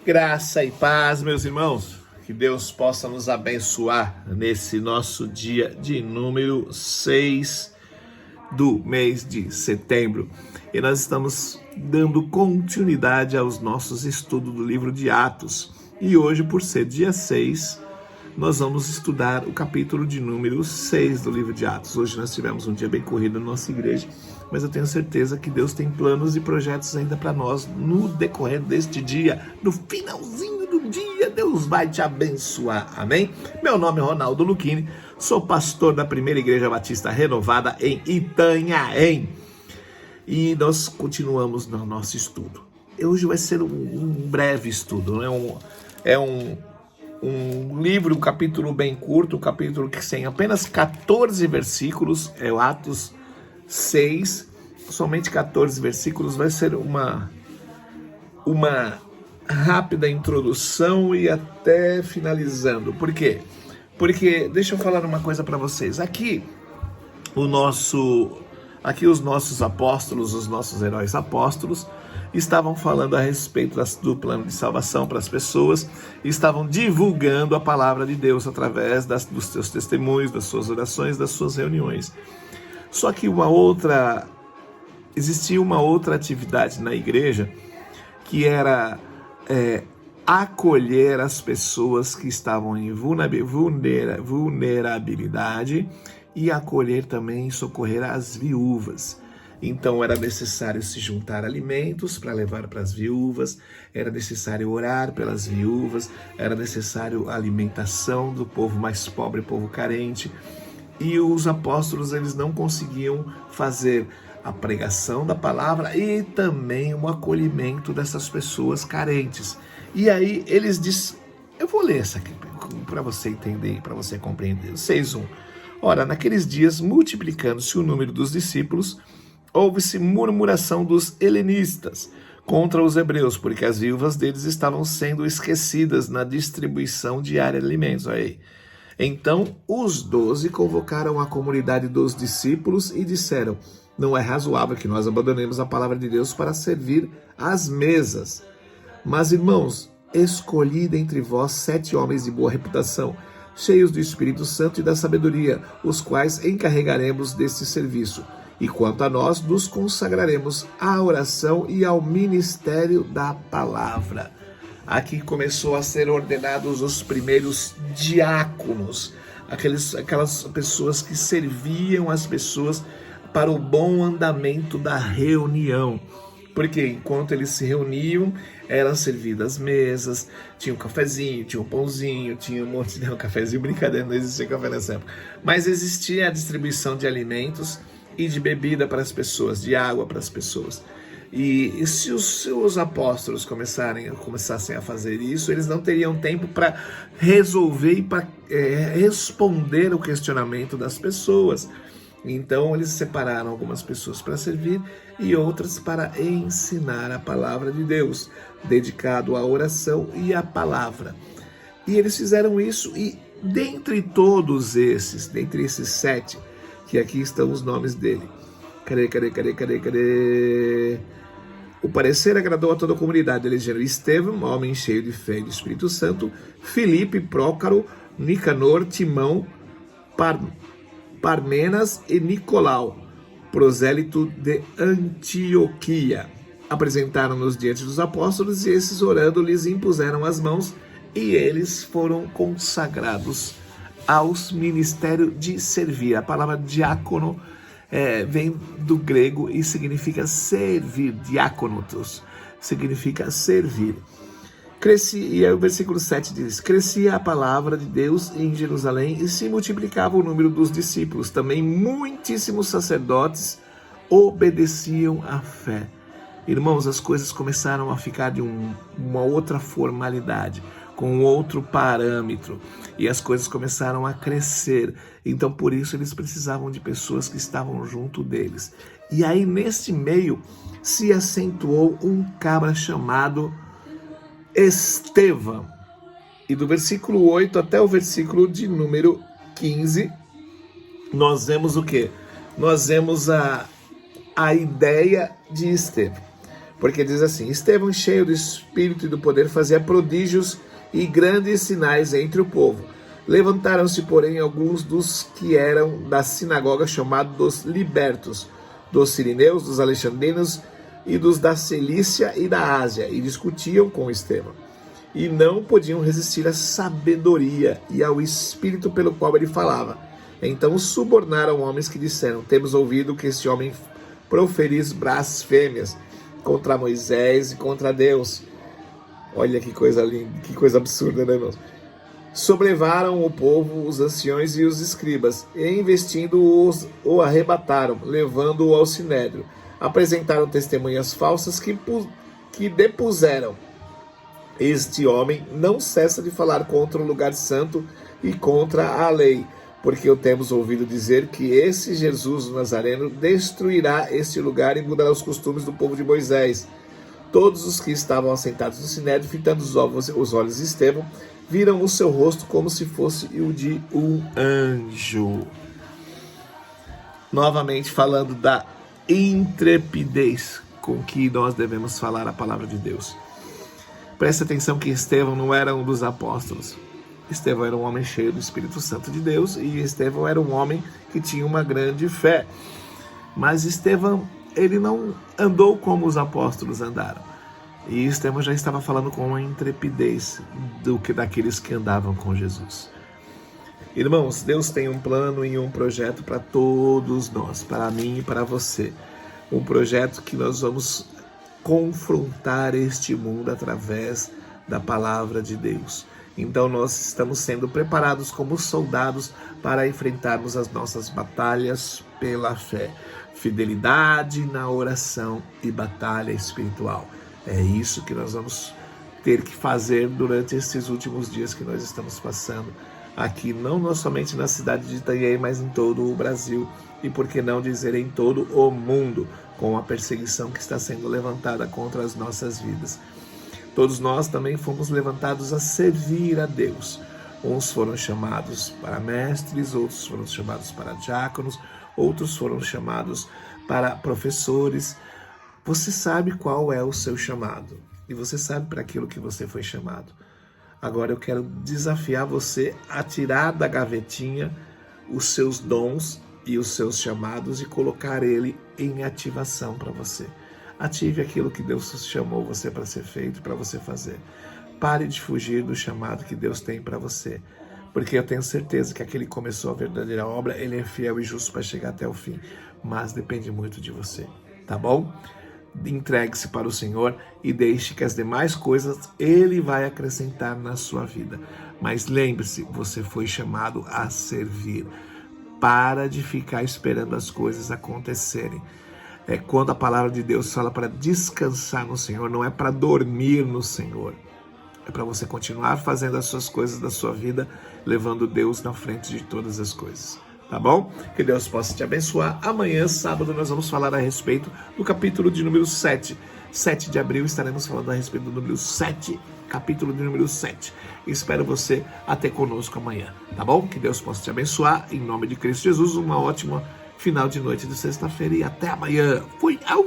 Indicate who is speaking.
Speaker 1: Graça e paz, meus irmãos. Que Deus possa nos abençoar nesse nosso dia de número 6 do mês de setembro. E nós estamos dando continuidade aos nossos estudos do livro de Atos. E hoje, por ser dia 6, nós vamos estudar o capítulo de número 6 do livro de Atos. Hoje nós tivemos um dia bem corrido na nossa igreja, mas eu tenho certeza que Deus tem planos e projetos ainda para nós no decorrer deste dia. No finalzinho do dia, Deus vai te abençoar. Amém? Meu nome é Ronaldo Lucchini, sou pastor da Primeira Igreja Batista Renovada em Itanhaém. E nós continuamos no nosso estudo. Hoje vai ser um breve estudo, né? Um livro, um capítulo bem curto, um capítulo que tem apenas 14 versículos, é o Atos 6, somente 14 versículos. Vai ser uma rápida introdução e até finalizando. Por quê? Porque, deixa eu falar uma coisa para vocês. Aqui os nossos apóstolos, os nossos heróis apóstolos, estavam falando a respeito do plano de salvação para as pessoas, estavam divulgando a palavra de Deus através dos seus testemunhos, das suas orações, das suas reuniões. Só que existia uma outra atividade na igreja, que era acolher as pessoas que estavam em vulnerabilidade e acolher também e socorrer as viúvas. Então era necessário se juntar alimentos para levar para as viúvas, era necessário orar pelas viúvas, era necessário a alimentação do povo mais pobre, povo carente. E os apóstolos, eles não conseguiam fazer a pregação da palavra e também o acolhimento dessas pessoas carentes. E aí eles dizem, eu vou ler essa aqui para você entender, para você compreender. 6:1. Ora, naqueles dias, multiplicando-se o número dos discípulos, houve-se murmuração dos helenistas contra os hebreus, porque as viúvas deles estavam sendo esquecidas na distribuição diária de alimentos. Aí. Então, os 12 convocaram a comunidade dos discípulos e disseram, não é razoável que nós abandonemos a palavra de Deus para servir às mesas. Mas, irmãos, escolhi dentre vós 7 homens de boa reputação, cheios do Espírito Santo e da sabedoria, os quais encarregaremos deste serviço. E quanto a nós, nos consagraremos à oração e ao ministério da palavra. Aqui começou a ser ordenados os primeiros diáconos, aquelas pessoas que serviam as pessoas para o bom andamento da reunião. Porque enquanto eles se reuniam, eram servidas mesas, tinha um cafezinho, tinha um pãozinho, tinha um monte de cafezinho, brincadeira, não existia café nessa época. Mas existia a distribuição de alimentos e de bebida para as pessoas, de água para as pessoas. E se os seus apóstolos começassem a fazer isso, eles não teriam tempo para resolver e para responder o questionamento das pessoas. Então eles separaram algumas pessoas para servir e outras para ensinar a palavra de Deus, dedicado à oração e à palavra. E eles fizeram isso, e dentre esses 7, que aqui estão os nomes dele. Cadê? O parecer agradou a toda a comunidade. Elegeram Estevão, homem cheio de fé e do Espírito Santo, Filipe, Prócaro, Nicanor, Timão, Parmenas e Nicolau, prosélito de Antioquia. Apresentaram-nos diante dos apóstolos e esses, orando, lhes impuseram as mãos e eles foram consagrados aos ministérios de servir. A palavra diácono vem do grego e significa servir. Diáconotos significa servir. E aí o versículo 7 diz, crescia a palavra de Deus em Jerusalém e se multiplicava o número dos discípulos. Também muitíssimos sacerdotes obedeciam à fé. Irmãos, as coisas começaram a ficar de uma outra formalidade, com outro parâmetro, e as coisas começaram a crescer. Então, por isso, eles precisavam de pessoas que estavam junto deles. E aí, nesse meio, se acentuou um cabra chamado Estevão. E do versículo 8 até o versículo de número 15, nós vemos o quê? Nós vemos a ideia de Estevão. Porque diz assim: Estevão, cheio do Espírito e do poder, fazia prodígios e grandes sinais entre o povo. Levantaram-se, porém, alguns dos que eram da sinagoga, chamados dos libertos, dos sirineus, dos alexandrinos e dos da Cilícia e da Ásia, e discutiam com Estevão. E não podiam resistir à sabedoria e ao espírito pelo qual ele falava. Então subornaram homens que disseram: Temos ouvido que este homem proferis blasfêmias contra Moisés e contra Deus. Olha que coisa linda, que coisa absurda, né, irmãos? Sobrevaram o povo, os anciões e os escribas, e investindo-os, o arrebataram, levando-o ao sinédrio. Apresentaram testemunhas falsas que depuseram: Este homem não cessa de falar contra o lugar santo e contra a lei, porque o temos ouvido dizer que esse Jesus, o Nazareno, destruirá este lugar e mudará os costumes do povo de Moisés. Todos os que estavam assentados no sinédrio, fitando os olhos de Estevão, viram o seu rosto como se fosse o de um anjo. Novamente falando da intrepidez com que nós devemos falar a palavra de Deus. Presta atenção que Estevão não era um dos apóstolos. Estevão era um homem cheio do Espírito Santo de Deus, e Estevão era um homem que tinha uma grande fé. Mas Estevão, ele não andou como os apóstolos andaram. E Estevão já estava falando com a intrepidez daqueles que andavam com Jesus. Irmãos, Deus tem um plano e um projeto para todos nós, para mim e para você. Um projeto que nós vamos confrontar este mundo através da palavra de Deus. Então nós estamos sendo preparados como soldados para enfrentarmos as nossas batalhas pela fé. Fidelidade na oração e batalha espiritual. É isso que nós vamos ter que fazer durante esses últimos dias que nós estamos passando aqui, não somente na cidade de Itanhaém, mas em todo o Brasil, e por que não dizer em todo o mundo, com a perseguição que está sendo levantada contra as nossas vidas. Todos nós também fomos levantados a servir a Deus. Uns foram chamados para mestres, outros foram chamados para diáconos, outros foram chamados para professores. Você sabe qual é o seu chamado, e você sabe para aquilo que você foi chamado. Agora eu quero desafiar você a tirar da gavetinha os seus dons e os seus chamados e colocar ele em ativação para você. Ative aquilo que Deus chamou você para ser feito, para você fazer. Pare de fugir do chamado que Deus tem para você, porque eu tenho certeza que aquele que começou a verdadeira obra, ele é fiel e justo para chegar até o fim, mas depende muito de você, tá bom? Entregue-se para o Senhor e deixe que as demais coisas Ele vai acrescentar na sua vida. Mas lembre-se, você foi chamado a servir. Para de ficar esperando as coisas acontecerem. Quando a palavra de Deus fala para descansar no Senhor, não é para dormir no Senhor. É para você continuar fazendo as suas coisas da sua vida, levando Deus na frente de todas as coisas. Tá bom? Que Deus possa te abençoar. Amanhã, sábado, nós vamos falar a respeito do capítulo de número 7. 7 de abril estaremos falando a respeito do número 7, capítulo de número 7. Espero você até conosco amanhã, tá bom? Que Deus possa te abençoar. Em nome de Cristo Jesus, uma ótima final de noite de sexta-feira e até amanhã. Fui! Au!